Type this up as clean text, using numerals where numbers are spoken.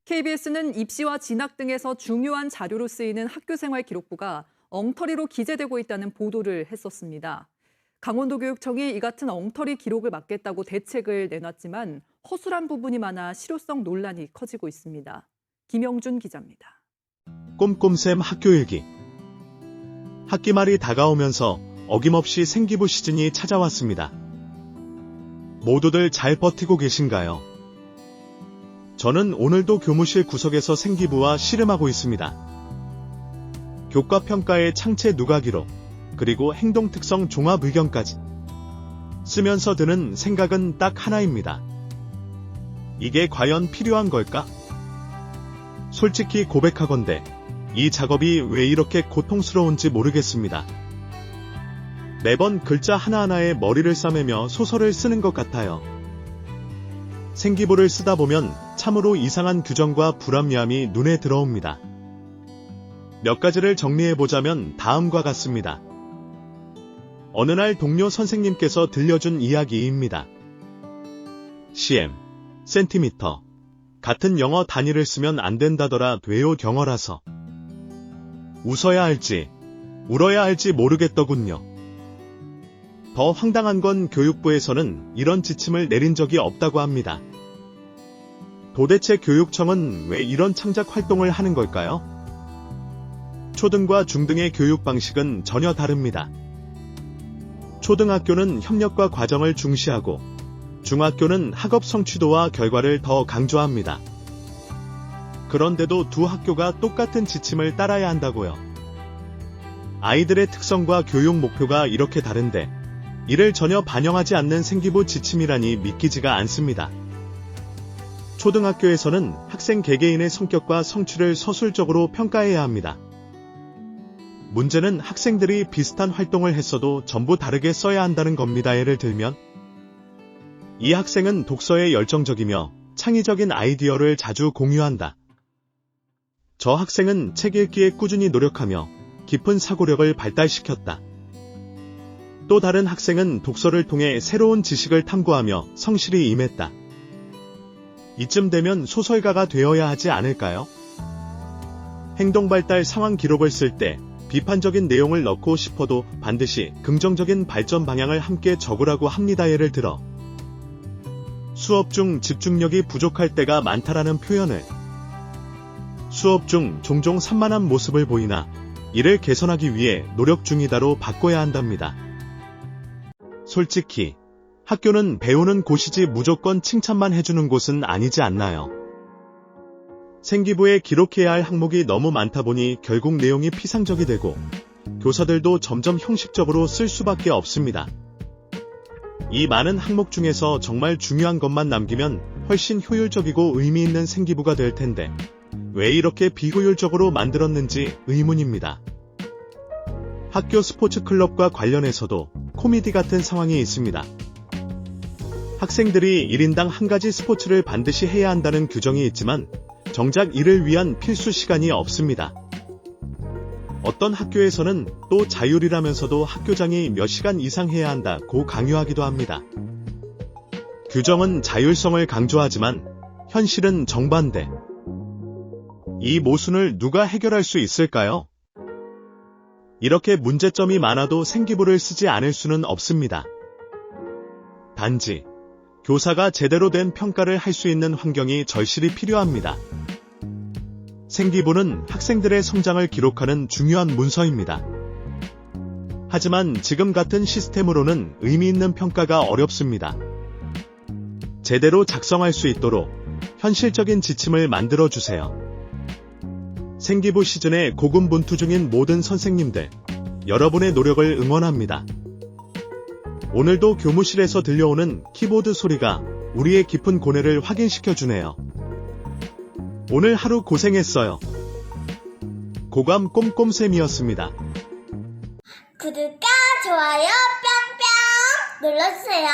KBS는 입시와 진학 등에서 중요한 자료로 쓰이는 학교생활 기록부가 엉터리로 기재되고 있다는 보도를 했었습니다. 강원도교육청이 이 같은 엉터리 기록을 막겠다고 대책을 내놨지만 허술한 부분이 많아 실효성 논란이 커지고 있습니다. 김영준 기자입니다. 꼼꼼샘 학교 일기. 학기 말이 다가오면서 어김없이 생기부 시즌이 찾아왔습니다. 모두들 잘 버티고 계신가요? 저는 오늘도 교무실 구석에서 생기부와 씨름하고 있습니다. 교과평가의 창체 누가 기록, 그리고 행동특성 종합 의견까지. 쓰면서 드는 생각은 딱 하나입니다. 이게 과연 필요한 걸까? 솔직히 고백하건대 이 작업이 왜 이렇게 고통스러운지 모르겠습니다. 매번 글자 하나하나에 머리를 싸매며 소설을 쓰는 것 같아요. 생기부를 쓰다 보면 참으로 이상한 규정과 불합리함이 눈에 들어옵니다. 몇 가지를 정리해보자면 다음과 같습니다. 어느 날 동료 선생님께서 들려준 이야기입니다. cm, 센티미터 같은 영어 단위를 쓰면 안 된다더라 돼요 경어라서. 웃어야 할지 울어야 할지 모르겠더군요. 더 황당한 건 교육부에서는 이런 지침을 내린 적이 없다고 합니다. 도대체 교육청은 왜 이런 창작 활동을 하는 걸까요? 초등과 중등의 교육 방식은 전혀 다릅니다. 초등학교는 협력과 과정을 중시하고 중학교는 학업 성취도와 결과를 더 강조합니다. 그런데도 두 학교가 똑같은 지침을 따라야 한다고요. 아이들의 특성과 교육 목표가 이렇게 다른데 이를 전혀 반영하지 않는 생기부 지침이라니 믿기지가 않습니다. 초등학교에서는 학생 개개인의 성격과 성취를 서술적으로 평가해야 합니다. 문제는 학생들이 비슷한 활동을 했어도 전부 다르게 써야 한다는 겁니다. 예를 들면 이 학생은 독서에 열정적이며 창의적인 아이디어를 자주 공유한다. 저 학생은 책 읽기에 꾸준히 노력하며 깊은 사고력을 발달시켰다. 또 다른 학생은 독서를 통해 새로운 지식을 탐구하며 성실히 임했다. 이쯤 되면 소설가가 되어야 하지 않을까요? 행동발달 상황 기록을 쓸 때 비판적인 내용을 넣고 싶어도 반드시 긍정적인 발전 방향을 함께 적으라고 합니다. 예를 들어 수업 중 집중력이 부족할 때가 많다라는 표현을 수업 중 종종 산만한 모습을 보이나 이를 개선하기 위해 노력 중이다로 바꿔야 한답니다. 솔직히 학교는 배우는 곳이지 무조건 칭찬만 해주는 곳은 아니지 않나요? 생기부에 기록해야 할 항목이 너무 많다 보니 결국 내용이 피상적이 되고 교사들도 점점 형식적으로 쓸 수밖에 없습니다. 이 많은 항목 중에서 정말 중요한 것만 남기면 훨씬 효율적이고 의미 있는 생기부가 될 텐데 왜 이렇게 비효율적으로 만들었는지 의문입니다. 학교 스포츠 클럽과 관련해서도 코미디 같은 상황이 있습니다. 학생들이 1인당 한 가지 스포츠를 반드시 해야 한다는 규정이 있지만 정작 이를 위한 필수 시간이 없습니다. 어떤 학교에서는 또 자율이라면서도 학교장이 몇 시간 이상 해야 한다고 강요하기도 합니다. 규정은 자율성을 강조하지만 현실은 정반대. 이 모순을 누가 해결할 수 있을까요? 이렇게 문제점이 많아도 생기부를 쓰지 않을 수는 없습니다. 단지 교사가 제대로 된 평가를 할 수 있는 환경이 절실히 필요합니다. 생기부는 학생들의 성장을 기록하는 중요한 문서입니다. 하지만 지금 같은 시스템으로는 의미 있는 평가가 어렵습니다. 제대로 작성할 수 있도록 현실적인 지침을 만들어주세요. 생기부 시즌에 고군분투 중인 모든 선생님들, 여러분의 노력을 응원합니다. 오늘도 교무실에서 들려오는 키보드 소리가 우리의 깊은 고뇌를 확인시켜주네요. 오늘 하루 고생했어요. 고감 꼼꼼쌤이었습니다. 구독과 좋아요 뿅뿅 눌러주세요.